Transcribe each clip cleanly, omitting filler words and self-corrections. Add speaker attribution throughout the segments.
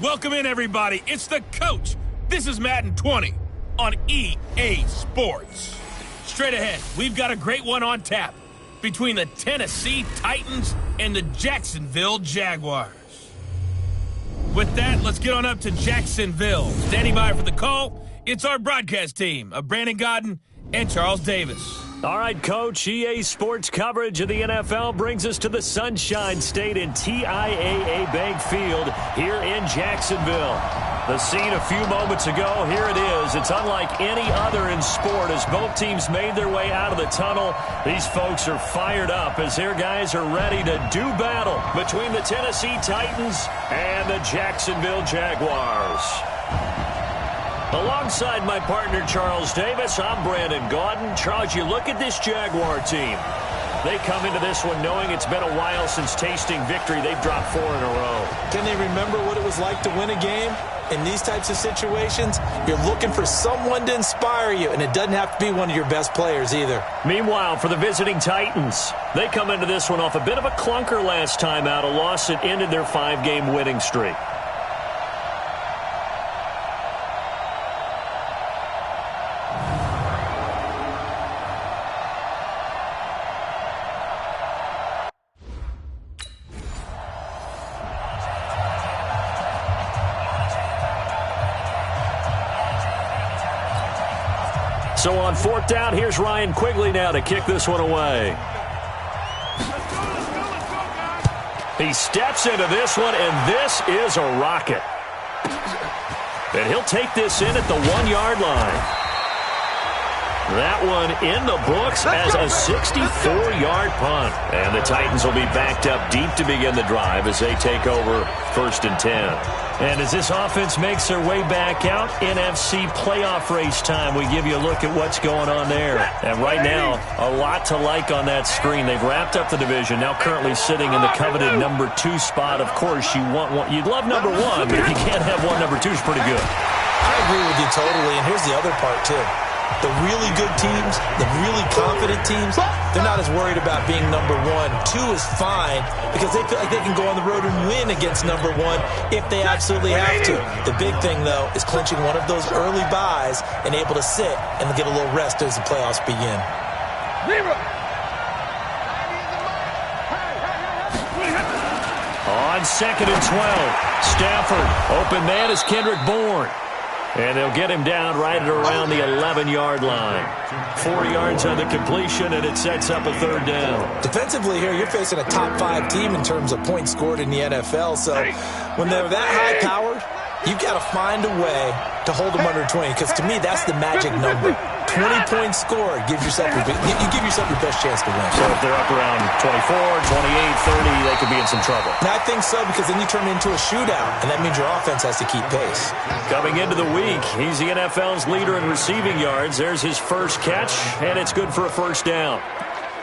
Speaker 1: Welcome in, everybody. It's the coach. This is Madden 20 on EA Sports. Straight ahead, we've got a great one on tap between the Tennessee Titans and the Jacksonville Jaguars. With that, let's get on up to Jacksonville. Standing by for the call, it's our broadcast team of Brandon Godden and Charles Davis.
Speaker 2: All right, Coach, EA Sports coverage of the NFL brings us to the Sunshine State in TIAA Bank Field here in Jacksonville. The scene a few moments ago, here it is. It's unlike any other in sport as both teams made their way out of the tunnel. These folks are fired up as their guys are ready to do battle between the Tennessee Titans and the Jacksonville Jaguars. Alongside my partner, Charles Davis, I'm Brandon Godden. Charles, you look at this Jaguar team. They come into this one knowing it's been a while since tasting victory. They've dropped 4 in a row.
Speaker 3: Can they remember what it was like to win a game? In these types of situations, you're looking for someone to inspire you, and it doesn't have to be one of your best players either.
Speaker 2: Meanwhile, for the visiting Titans, they come into this one off a bit of a clunker last time out, a loss that ended their 5-game winning streak. So on 4th down, here's Ryan Quigley now to kick this one away. He steps into this one, and this is a rocket. And he'll take this in at the 1-yard line. That one in the books as a 64-yard punt. And the Titans will be backed up deep to begin the drive as they take over 1st and 10. And as this offense makes their way back out, NFC playoff race time, we give you a look at what's going on there. And right now, a lot to like on that screen. They've wrapped up the division, now currently sitting in the coveted number 2 spot. Of course, you'd love number 1, but if you can't have one, number 2 is pretty good.
Speaker 3: I agree with you totally, and here's the other part, too. The really good teams, the really confident teams, they're not as worried about being number 1. 2 is fine because they feel like they can go on the road and win against number 1 if they absolutely have to. The big thing, though, is clinching one of those early byes and able to sit and get a little rest as the playoffs begin.
Speaker 2: On 2nd and 12, Stafford, open man is Kendrick Bourne. And they'll get him down right at around the 11-yard line. 4 yards on the completion, and it sets up a 3rd down.
Speaker 3: Defensively here, you're facing a top 5 team in terms of points scored in the NFL. So when they're that high-powered, you've got to find a way to hold them under 20. Because to me, that's the magic number. 20 points scored, you give yourself your best chance to win.
Speaker 2: So if they're up around 24, 28, 30, they could be in some trouble.
Speaker 3: And I think so, because then you turn it into a shootout, and that means your offense has to keep pace.
Speaker 2: Coming into the week, he's the NFL's leader in receiving yards. There's his first catch, and it's good for a 1st down.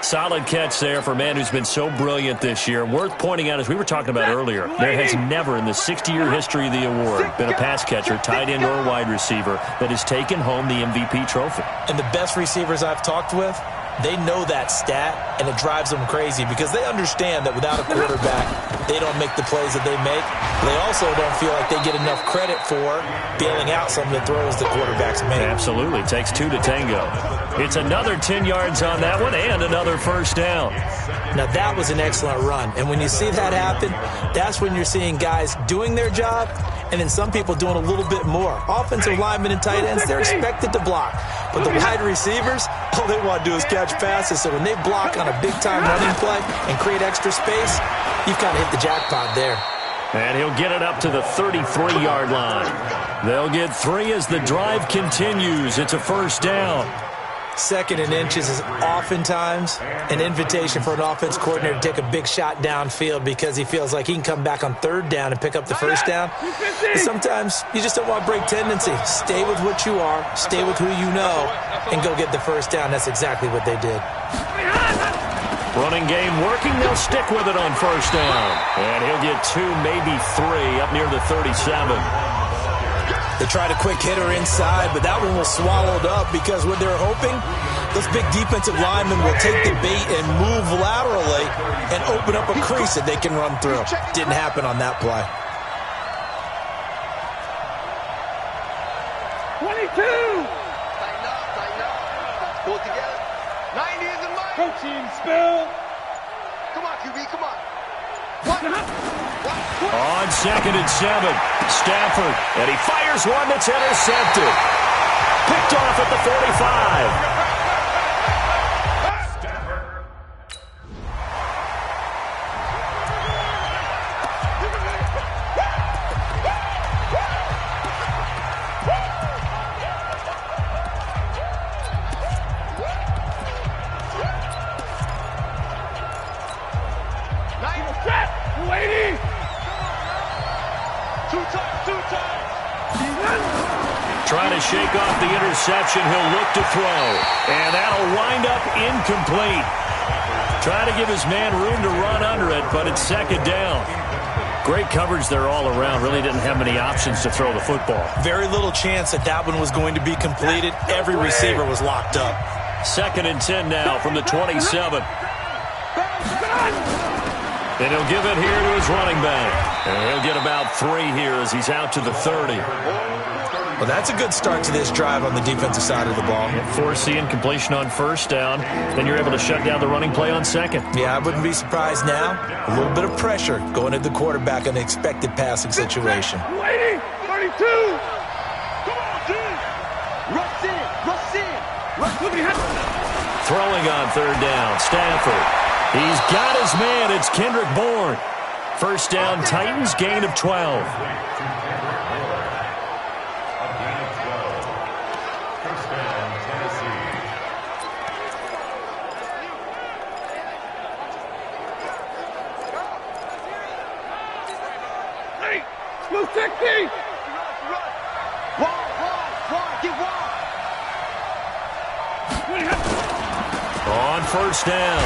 Speaker 2: Solid catch there for a man who's been so brilliant this year. Worth pointing out, as we were talking about earlier, there has never in the 60-year history of the award been a pass catcher, tight end, or wide receiver that has taken home the MVP trophy.
Speaker 3: And the best receivers I've talked with, they know that stat, and it drives them crazy because they understand that without a quarterback, they don't make the plays that they make. They also don't feel like they get enough credit for bailing out some of the throws the quarterbacks make.
Speaker 2: Absolutely. Takes 2 to tango. It's another 10 yards on that one and another 1st down.
Speaker 3: Now, that was an excellent run. And when you see that happen, that's when you're seeing guys doing their job and then some people doing a little bit more. Offensive linemen and tight ends, they're expected to block. But the wide receivers, all they want to do is catch passes. So when they block on a big-time running play and create extra space, you've kind of hit the jackpot there.
Speaker 2: And he'll get it up to the 33-yard line. They'll get 3 as the drive continues. It's a 1st down.
Speaker 3: 2nd and inches is oftentimes an invitation for an offense coordinator to take a big shot downfield because he feels like he can come back on 3rd down and pick up the 1st down. But sometimes you just don't want to break tendency. Stay with what you are, stay with who you know, and go get the 1st down. That's exactly what they did.
Speaker 2: Running game working. They'll stick with it on 1st down. And he'll get 2, maybe 3 up near the 37.
Speaker 3: They tried a quick hitter inside, but that one was swallowed up because what they're hoping, those big defensive linemen will take the bait and move laterally and open up a crease that they can run through. Didn't happen on that play.
Speaker 4: Pull it together. 90 is the mic.
Speaker 5: Coaching spell.
Speaker 4: Come on, QB, come on. What?
Speaker 2: On 2nd and 7, Stafford, and he fires one that's intercepted. Picked off at the 45. Trying to shake off the interception. He'll look to throw. And that'll wind up incomplete. Trying to give his man room to run under it, but it's 2nd down. Great coverage there all around. Really didn't have many options to throw the football. Very little chance that that one was going to be completed. Every receiver was locked up. 2nd and 10 now from the 27. And he'll give it here to his running back. And he'll get about 3 here as he's out to the 30. Well, that's a good start to this drive on the defensive side of the ball. Force the incompletion on 1st down. Then you're able to shut down the running play on 2nd. Yeah, I wouldn't be surprised now. A little bit of pressure going at the quarterback in an expected passing situation.
Speaker 5: 32. Come on, G.
Speaker 4: Rush in.
Speaker 2: Throwing on 3rd down, Stafford. He's got his man. It's Kendrick Bourne. 1st down, Titans, gain of 12.
Speaker 5: Blue 60.
Speaker 2: On 1st down,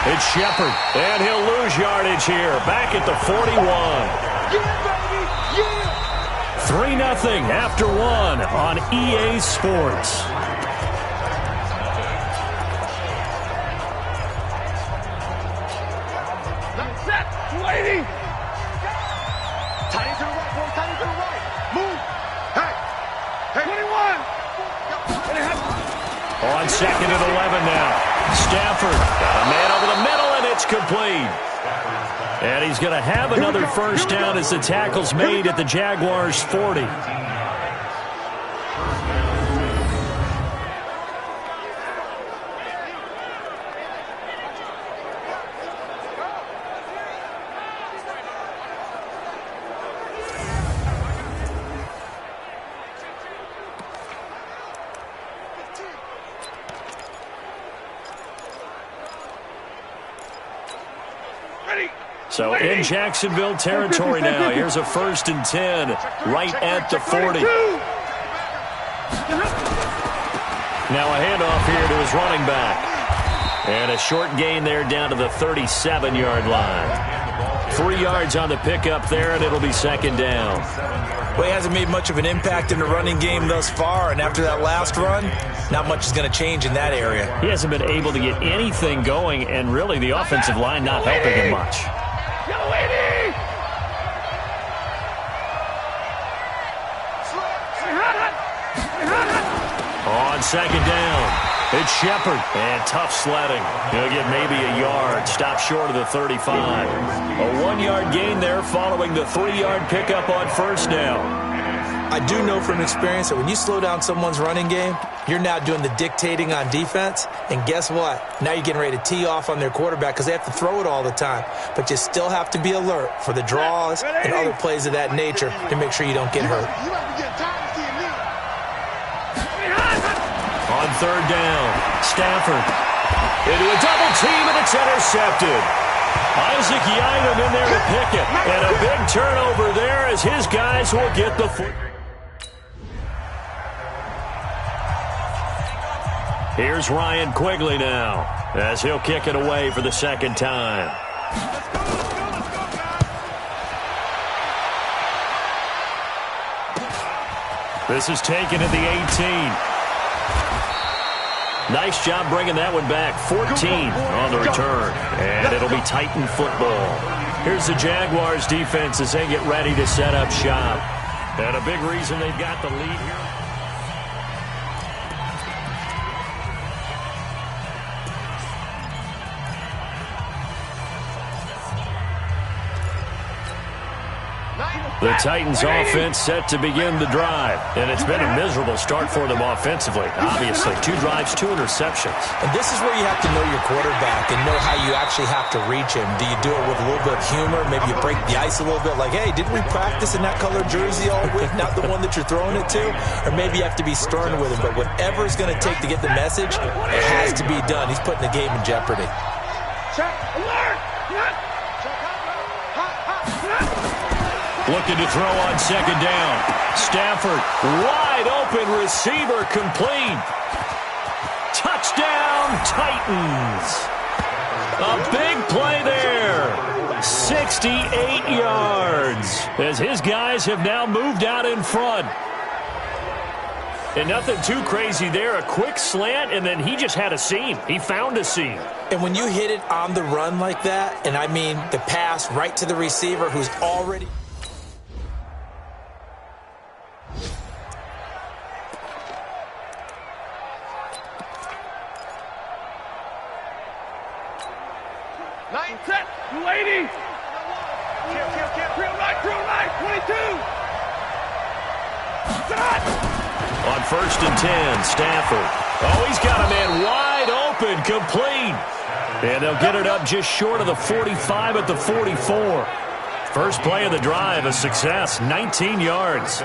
Speaker 2: it's Shepard, and he'll lose yardage here. Back at the 41. Yeah, baby, yeah. 3-0 after 1 on EA Sports.
Speaker 5: Set. 280.
Speaker 4: Tight end to the right, boy. Tight end to the right. Move. Hey.
Speaker 5: 21.
Speaker 2: On 2nd and 11 now. Stafford got a man over the middle, and it's complete. And he's going to have another 1st down as the tackle's made at the Jaguars' 40. So in Jacksonville territory now. Here's a 1st and 10 right at the 40. Now a handoff here to his running back. And a short gain there down to the 37-yard line. 3 yards on the pickup there, and it'll be 2nd down. Well, he hasn't made much of an impact in the running game thus far, and after that last run, not much is going to change in that area. He hasn't been able to get anything going, and really the offensive line not helping him much. On 2nd down, it's Shepard, and tough sledding. He'll get maybe a yard, stop short of the 35. A 1-yard gain there following the 3-yard pickup on 1st down. I do know from experience that when you slow down someone's running game, you're now doing the dictating on defense, and guess what? Now you're getting ready to tee off on their quarterback because they have to throw it all the time. But you still have to be alert for the draws and other plays of that nature to make sure you don't get hurt. On 3rd down, Stafford into a double team, and it's intercepted. Isaac Yianum in there to pick it, and a big turnover there as his guys will get the foot. Here's Ryan Quigley now as he'll kick it away for the 2nd time. This is taken at the 18. Nice job bringing that one back. 14 on the return. And it'll be Titan football. Here's the Jaguars defense as they get ready to set up shop. And a big reason they've got the lead here. The Titans offense set to begin the drive. And it's been a miserable start for them offensively. Obviously, 2 drives, 2 interceptions.
Speaker 3: And this is where you have to know your quarterback and know how you actually have to reach him. Do you do it with a little bit of humor? Maybe you break the ice a little bit like, hey, didn't we practice in that color jersey all week? Not the one that you're throwing it to? Or maybe you have to be stern with him. But whatever it's going to take to get the message, it has to be done. He's putting the game in jeopardy.
Speaker 5: Check. Alert.
Speaker 2: Looking to throw on second down. Stafford, wide open receiver, complete. Touchdown, Titans. A big play there. 68 yards as his guys have now moved out in front. And nothing too crazy there. A quick slant, and then he just had a seam. He found a seam.
Speaker 3: And when you hit it on the run like that, and I mean the pass right to the receiver who's already...
Speaker 5: Line set. 280. Drill right. 22. Shot.
Speaker 2: On 1st and 10, Stafford. Oh, he's got a man wide open, complete. And they'll get it up just short of the 45 at the 44. First play of the drive, a success, 19 yards.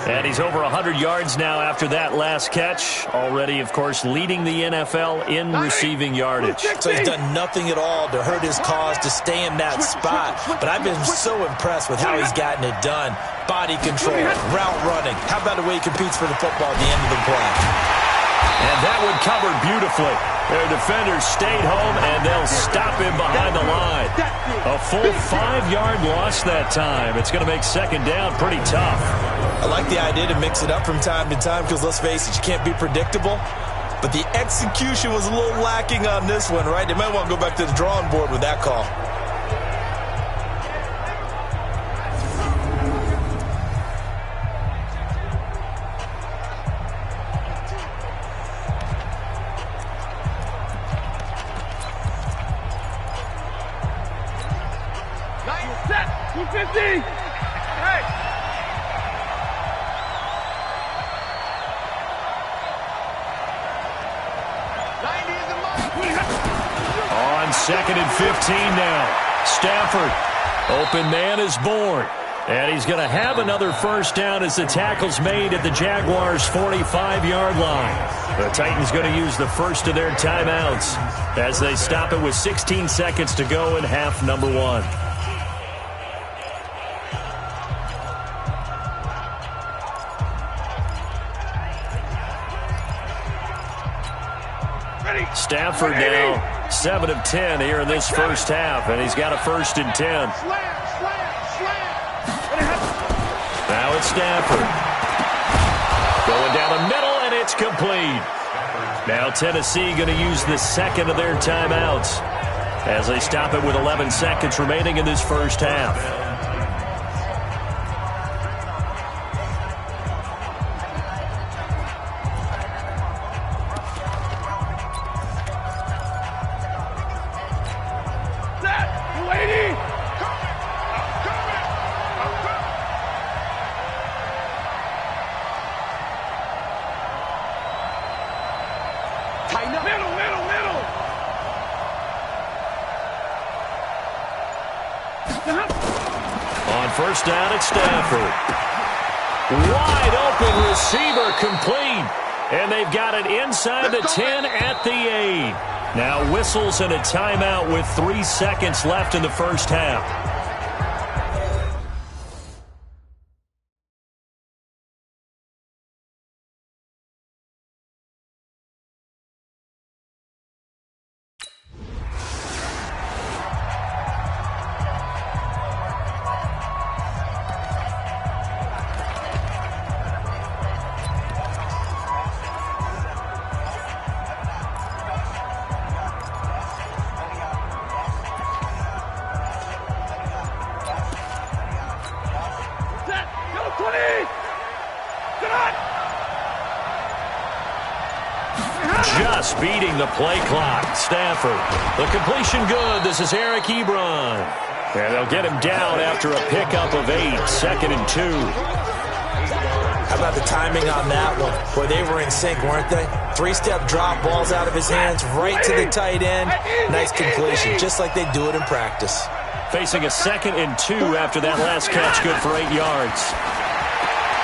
Speaker 2: And he's over 100 yards now after that last catch. Already, of course, leading the NFL in receiving yardage.
Speaker 3: So he's done nothing at all to hurt his cause, to stay in that spot. But I've been so impressed with how he's gotten it done. Body control, route running. How about the way he competes for the football at the end of the play?
Speaker 2: And that one covered beautifully. Their defenders stayed home, and they'll stop him behind the line. A full 5-yard loss that time. It's going to make second down pretty tough.
Speaker 3: I like the idea to mix it up from time to time because, let's face it, you can't be predictable. But the execution was a little lacking on this one, right? They might want to go back to the drawing board with that call.
Speaker 5: Set. 250. Hey.
Speaker 2: On 2nd and 15 now. Stafford. Open man is born. And he's going to have another first down as the tackle's made at the Jaguars' 45-yard line. The Titans going to use the first of their timeouts as they stop it with 16 seconds to go in half number 1. Stafford now 7 of 10 here in this first half, and he's got a 1st and 10. Now it's Stafford. Going down the middle, and it's complete. Now Tennessee going to use the second of their timeouts as they stop it with 11 seconds remaining in this first half. On first down, it's Stafford. Wide open receiver, complete. And they've got it inside the 10 at the 8. Now whistles and a timeout with 3 seconds left in the first half. Just beating the play clock. Stafford. The completion good. This is Eric Ebron. And they'll get him down after a pickup of 8, 2nd and 2.
Speaker 3: How about the timing on that one? Boy, they were in sync, weren't they? 3-step drop, balls out of his hands, right to the tight end. Nice completion, just like they do it in practice.
Speaker 2: Facing a 2nd and 2 after that last catch, good for 8 yards.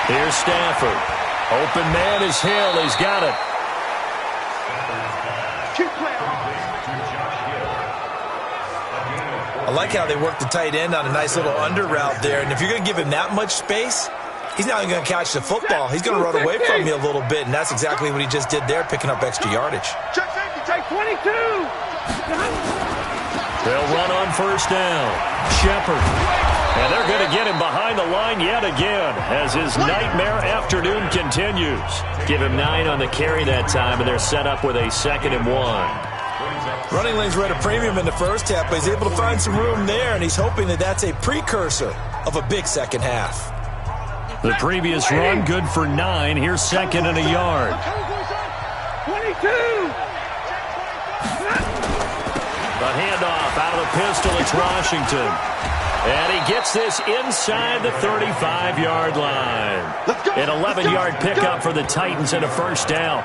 Speaker 2: Here's Stafford. Open man is Hill. He's got it.
Speaker 3: I like how they work the tight end on a nice little under route there. And if you're going to give him that much space, he's not even going to catch the football. He's going to run away from you a little bit, and that's exactly what he just did there, picking up extra yardage.
Speaker 5: Take 22.
Speaker 2: They'll run on first down. Shepard. And they're going to get him behind the line yet again as his nightmare afternoon continues. Give him 9 on the carry that time, and they're set up with a 2nd and 1.
Speaker 3: Running lanes were at a premium in the first half, but he's able to find some room there, and he's hoping that that's a precursor of a big second half.
Speaker 2: The previous run, good for 9. Here's 2nd and a yard.
Speaker 5: 22.
Speaker 2: The handoff out of the pistol. It's Washington. And he gets this inside the 35-yard line. An 11-yard pickup for the Titans and a first down.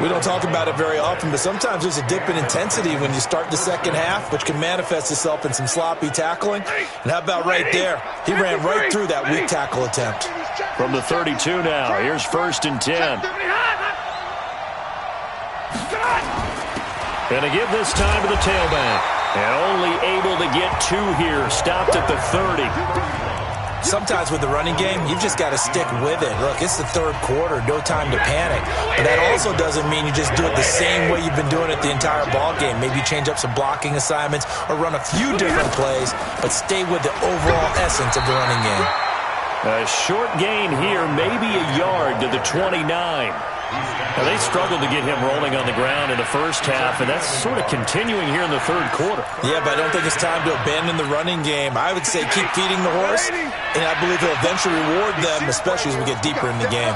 Speaker 3: We don't talk about it very often, but sometimes there's a dip in intensity when you start the second half, which can manifest itself in some sloppy tackling. And how about right there? He ran right through that weak tackle attempt.
Speaker 2: From the 32 now, here's 1st and 10. And to give this time to the tailback. And only able to get 2 here. Stopped at the 30.
Speaker 3: Sometimes with the running game, you've just got to stick with it. Look, it's the third quarter, no time to panic. But that also doesn't mean you just do it the same way you've been doing it the entire ball game. Maybe change up some blocking assignments or run a few different plays, but stay with the overall essence of the running game.
Speaker 2: A short gain here, maybe a yard to the 29. Now, they struggled to get him rolling on the ground in the first half, and that's sort of continuing here in the third quarter.
Speaker 3: Yeah, but I don't think it's time to abandon the running game. I would say keep feeding the horse, and I believe he'll eventually reward them, especially as we get deeper in the game.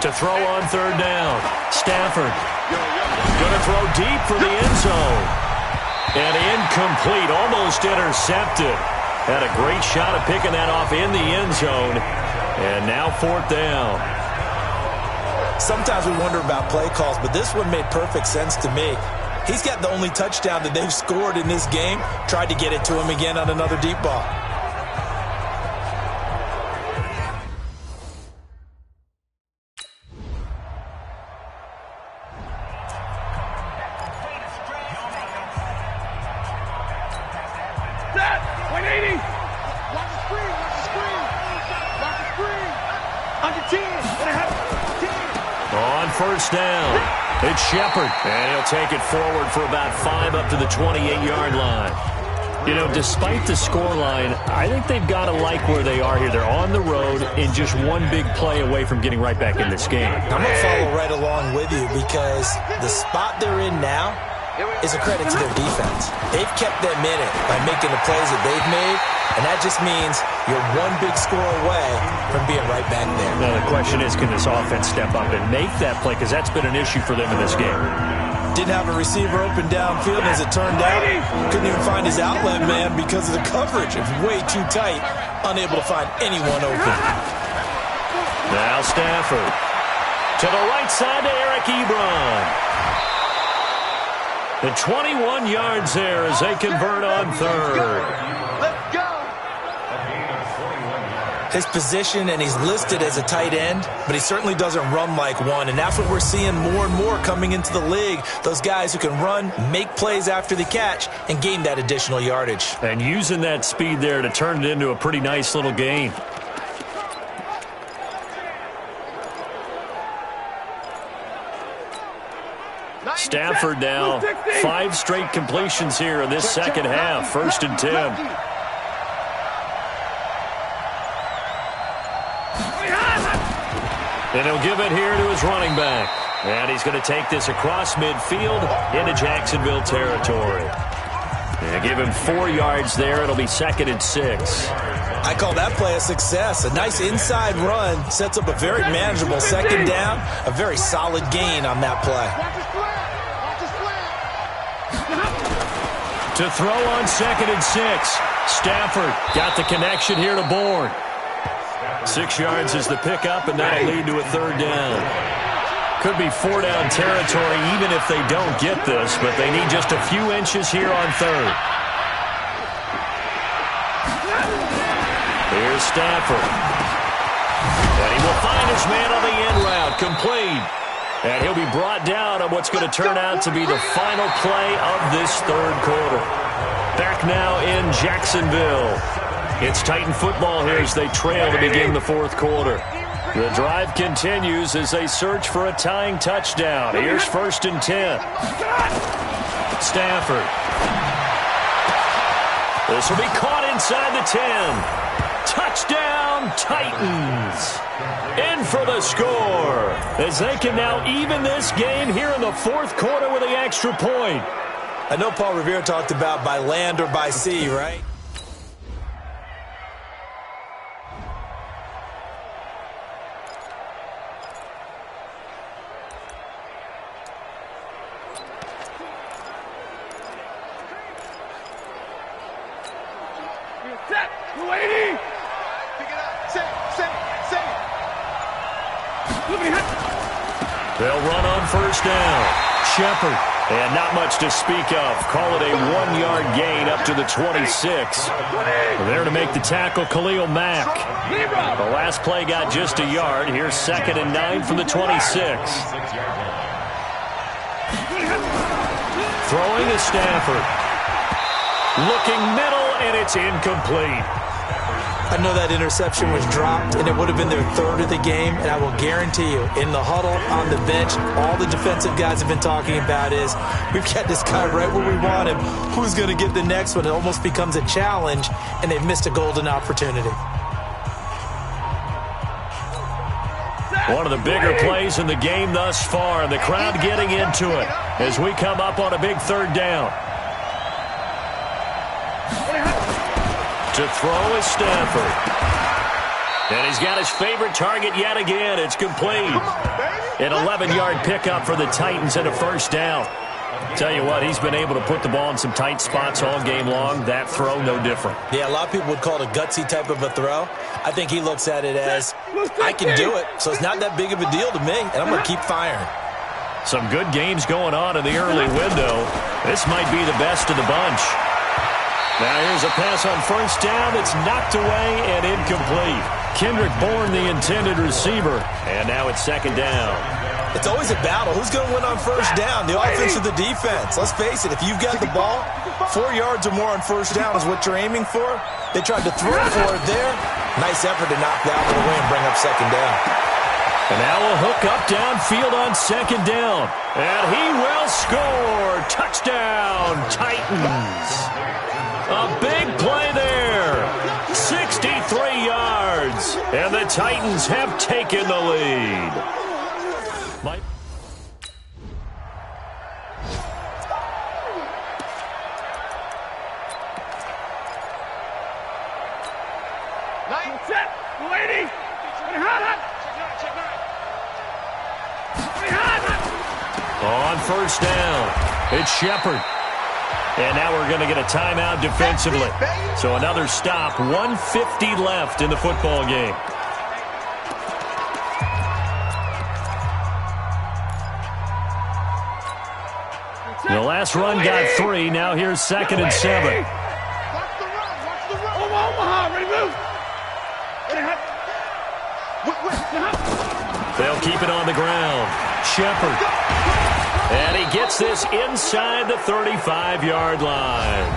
Speaker 2: To throw on third down, Stafford going to throw deep for the end zone. And incomplete, almost intercepted. Had a great shot at picking that off in the end zone. And now 4th down.
Speaker 3: Sometimes we wonder about play calls, but this one made perfect sense to me. He's got the only touchdown that they've scored in this game. Tried to get it to him again on another deep ball.
Speaker 2: First down. It's Shepard, and he'll take it forward for about 5 up to the 28-yard line. You know, despite the scoreline, I think they've got to like where they are here. They're on the road and just one big play away from getting right back in this game.
Speaker 3: I'm going to follow right along with you because the spot they're in now is a credit to their defense. They've kept them in it by making the plays that they've made, and that just means you're one big score away from being right back there.
Speaker 2: Now, the question is, can this offense step up and make that play? Because that's been an issue for them in this game.
Speaker 3: Didn't have a receiver open downfield, as it turned out. Couldn't even find his outlet man because of the coverage. It was way too tight, unable to find anyone open.
Speaker 2: Now Stafford. To the right side to Eric Ebron. The 21 yards there as they convert on third.
Speaker 5: Let's go.
Speaker 3: His position, and he's listed as a tight end, but he certainly doesn't run like one, and that's what we're seeing more and more coming into the league. Those guys who can run, make plays after the catch, and gain that additional yardage.
Speaker 2: And using that speed there to turn it into a pretty nice little gain. Stafford now, 5 straight completions here in this second half. 1st and 10. And he'll give it here to his running back. And he's going to take this across midfield into Jacksonville territory. And give him 4 yards there. It'll be 2nd and 6.
Speaker 3: I call that play a success. A nice inside run sets up a very manageable second down. A very solid gain on that play.
Speaker 2: To throw on 2nd and 6. Stafford got the connection here to Bourne. 6 yards is the pickup, and that'll lead to a 3rd down. Could be 4-down territory even if they don't get this, but they need just a few inches here on 3rd. Here's Stafford. And he will find his man on the end route, complete. And he'll be brought down on what's going to turn out to be the final play of this 3rd quarter. Back now in Jacksonville. It's Titan football here as they trail to begin the 4th quarter. The drive continues as they search for a tying touchdown. Here's 1st and 10. Stafford. This will be caught inside the 10. Touchdown, Titans. In for the score as they can now even this game here in the 4th quarter with the extra point.
Speaker 3: I know Paul Revere talked about by land or by sea, right?
Speaker 5: Set. 280. Pick it up. Set.
Speaker 2: They'll run on 1st down. Shepard. And not much to speak of. Call it a 1-yard gain up to the 26. There to make the tackle, Khalil Mack. The last play got just a yard. Here's 2nd and 9 from the 26. Throwing to Stafford. Looking middle, and it's incomplete.
Speaker 3: I know that interception was dropped, and it would have been their 3rd of the game, and I will guarantee you, in the huddle, on the bench, all the defensive guys have been talking about is, we've got this guy right where we want him. Who's going to get the next one? It almost becomes a challenge, and they've missed a golden opportunity.
Speaker 2: One of the bigger plays in the game thus far, and the crowd getting into it as we come up on a big 3rd down. To throw is Stafford. And he's got his favorite target yet again. It's complete. An 11-yard pickup for the Titans and a 1st down. Tell you what, he's been able to put the ball in some tight spots all game long. That throw, no different.
Speaker 3: Yeah, a lot of people would call it a gutsy type of a throw. I think he looks at it as, I can do it, so it's not that big of a deal to me, and I'm going to keep firing.
Speaker 2: Some good games going on in the early window. This might be the best of the bunch. Now here's a pass on 1st down. It's knocked away and incomplete. Kendrick Bourne, the intended receiver. And now it's 2nd down.
Speaker 3: It's always a battle. Who's going to win on 1st down? The offense or the defense? Let's face it, if you've got the ball, 4 yards or more on 1st down is what you're aiming for. They tried to throw for it there. Nice effort to knock that one away and bring up 2nd down.
Speaker 2: And now a hook up downfield on 2nd down. And he will score. Touchdown, Titans. A big play there. 63 yards. And the Titans have taken the lead.
Speaker 5: Set. 280.
Speaker 2: On 1st down, it's Shepard. And now we're going to get a timeout defensively. So another stop, 1:50 left in the football game. The last run got 3. Now here's 2nd and 7.
Speaker 5: Watch the run. Omaha, ready, move.
Speaker 2: They'll keep it on the ground. Shepard. And he gets this inside the 35-yard line.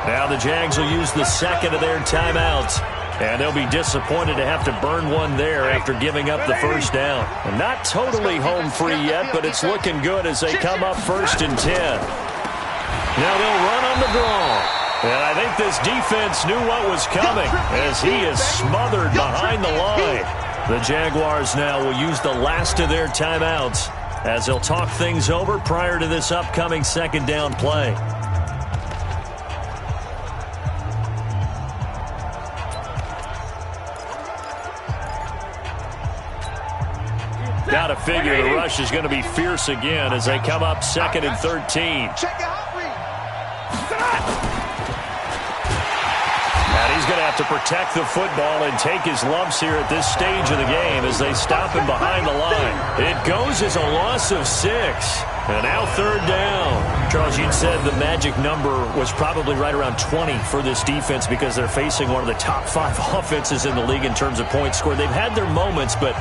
Speaker 2: Now the Jags will use the 2nd of their timeouts. And they'll be disappointed to have to burn one there after giving up the 1st down. And not totally home free yet, but it's looking good as they come up 1st and 10. Now they'll run on the draw. And I think this defense knew what was coming as he is smothered behind the line. The Jaguars now will use the last of their timeouts as they'll talk things over prior to this upcoming 2nd down play. Got to figure the rush is going to be fierce again as they come up 2nd and 13.
Speaker 5: Check it out,
Speaker 2: to protect the football and take his lumps here at this stage of the game as they stop him behind the line. It goes as a loss of 6. And now 3rd down. Charles, you said the magic number was probably right around 20 for this defense because they're facing one of the top 5 offenses in the league in terms of points scored. They've had their moments, but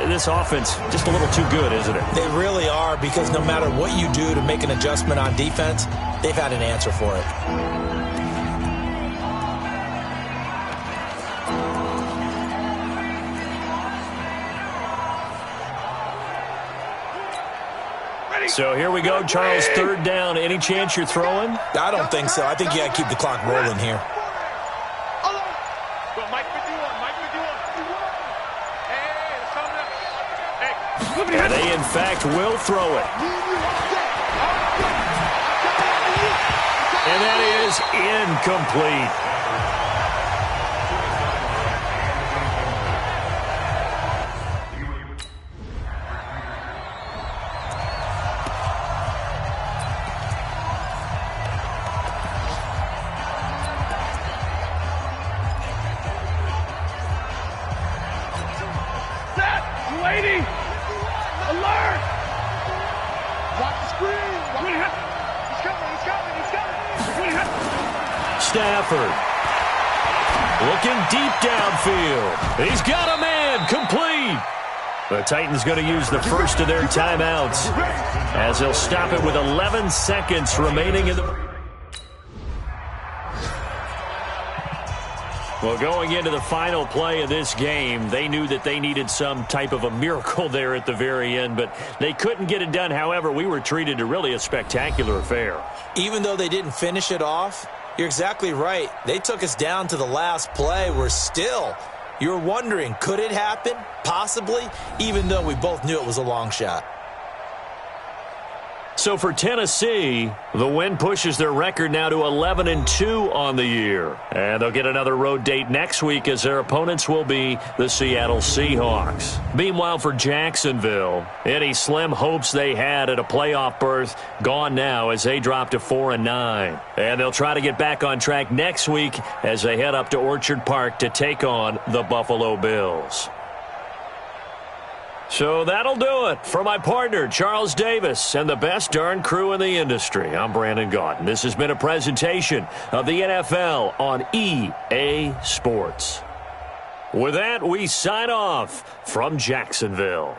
Speaker 2: this offense just a little too good, isn't it?
Speaker 3: They really are, because no matter what you do to make an adjustment on defense, they've had an answer for it.
Speaker 2: So here we go, Charles, 3rd down. Any chance you're throwing?
Speaker 3: I don't think so. I think you got to keep the clock rolling here.
Speaker 2: And they, in fact, will throw it. And that is incomplete.
Speaker 5: Lady! Alert! Watch the screen! He's coming!
Speaker 2: Stafford looking deep downfield. He's got a man, complete. The Titans going to use the first of their timeouts as they'll stop it with 11 seconds remaining in the... Well, going into the final play of this game, they knew that they needed some type of a miracle there at the very end, but they couldn't get it done. However, we were treated to really a spectacular affair.
Speaker 3: Even though they didn't finish it off, you're exactly right. They took us down to the last play. You're wondering, could it happen? Possibly, even though we both knew it was a long shot.
Speaker 2: So for Tennessee, the win pushes their record now to 11-2 on the year. And they'll get another road date next week as their opponents will be the Seattle Seahawks. Meanwhile, for Jacksonville, any slim hopes they had at a playoff berth gone now as they drop to 4-9. And they'll try to get back on track next week as they head up to Orchard Park to take on the Buffalo Bills. So that'll do it. For my partner, Charles Davis, and the best darn crew in the industry, I'm Brandon Gaudin. This has been a presentation of the NFL on EA Sports. With that, we sign off from Jacksonville.